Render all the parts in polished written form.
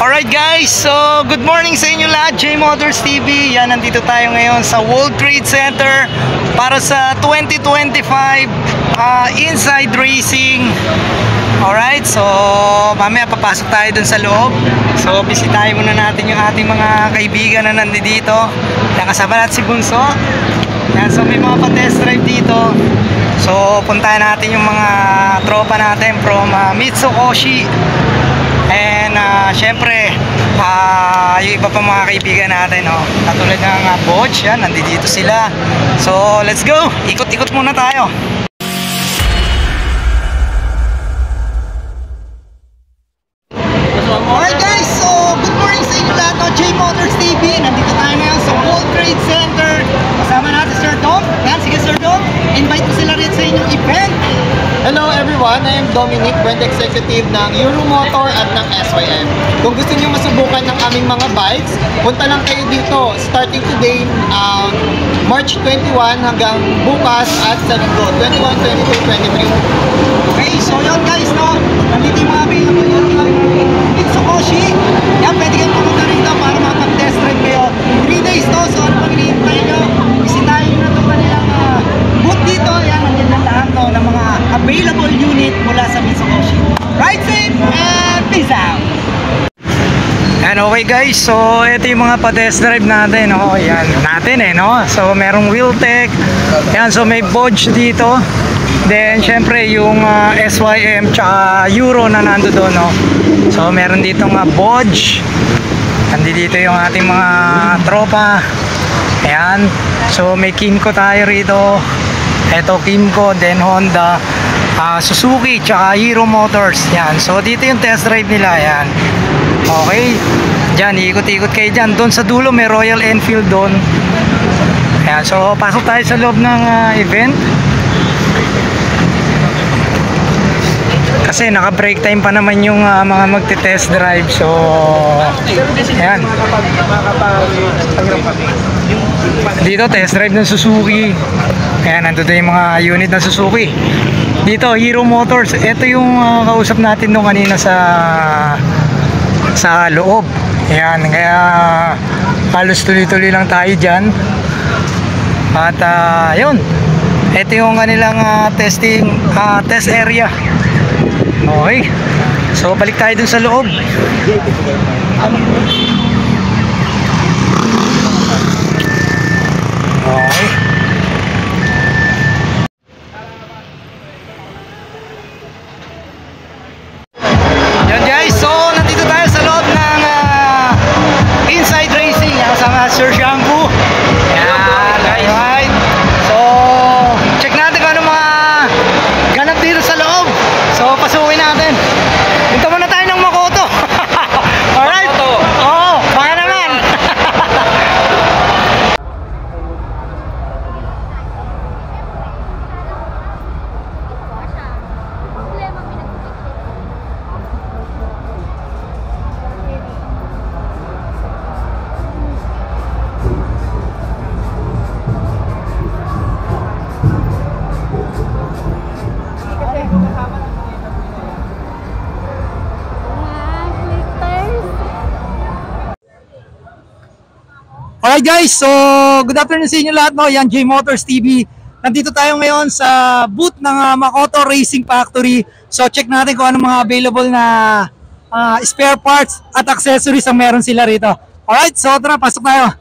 Alright guys, so good morning sa inyo lahat, J Motors TV. Yan, nandito tayo ngayon sa World Trade Center para sa 2025 Inside Racing. Alright, so mamaya papasok tayo dun sa loob. So bisitahin muna natin yung ating mga kaibigan na nandito. Nakasama natin si Bunso. Yan, so may mga pa-test drive dito. So puntahan natin yung mga tropa natin from Mitsukoshi. And syempre yung iba pa mga kaibigan natin, katulad ng Bodge, yan, nandito sila. So let's go, ikot-ikot muna tayo. Alright guys, so good morning sa inyo lahat, J Motors TV. Nandito tayo ngayon sa World Trade Center. Kasama natin Sir Dom. Yan, sige Sir Dom, invite mo sila rin sa inyong event. Hello everyone, I am Dominic, brand executive ng Euromotor at ng SYM. Kung gusto niyo masubukan ng aming mga bikes, punta lang kayo dito starting today, March 21 hanggang bukas at sa linggo, 21, 22, 23. Okay, so yun guys, nandito yung mga available ng Mitsukoshi. Yan, pwede kayong pumunta rito para makapag-test drive kayo. 3 days to, so ano pang hinihintay nyo? Bisitahin nyo na ito kanilang booth dito. Yan, nandiyan lang lahat ng mga available unit mula sa Mitsukoshi. Ride safe and peace out! And okay guys, so ito yung mga pa-test drive natin, yan, so merong Wheeltech, yan, so may Bodge dito. Then syempre yung SYM tsaka Euro na nando doon, so meron dito nga Bodge. Nandito yung ating mga tropa. Ayan, so may Kymco tayo rito. Ito Kymco, then Honda, Suzuki tsaka Hero Motors. Yan, so dito yung test drive nila. Yan, okay, dyan ikot-ikot kayo dyan. Doon sa dulo may Royal Enfield doon. Ayan, so pasok tayo sa loob ng event. Kasi naka break time pa naman yung mga magte-test drive. So ayan, dito test drive ng Suzuki. Ayan, nandito yung mga unit ng Suzuki. Dito Hero Motors. Ito yung kausap natin nung kanina sa loob. Ayan, kaya halos tuloy-tuloy lang tayo dyan. At yun, ito yung kanilang test area. Okay, so balik tayo dun sa loob. Okay. Yan guys, so nandito tayo sa loob ng Inside Racing. Yan, kasama Sir Shampoo. Yan guys, right. So check natin kung ano mga ganap dito sa loob. So pasukin natin. Dito muna tayo ng Makoto. Alright, baka naman. Alright guys, so good afternoon sa inyo lahat, yan J Motors TV. Nandito tayo ngayon sa booth ng Makoto Racing Factory. So check natin kung ano mga available na spare parts at accessories ang meron sila rito. Alright, so tara, pasok tayo.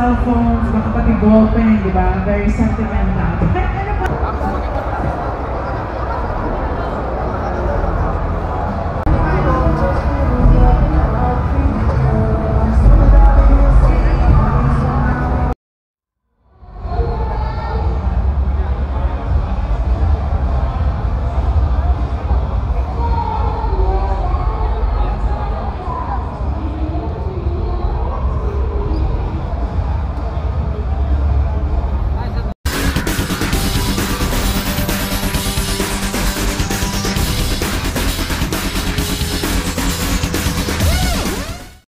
cellphones, baka pati ballpen, di ba? Very sentimental.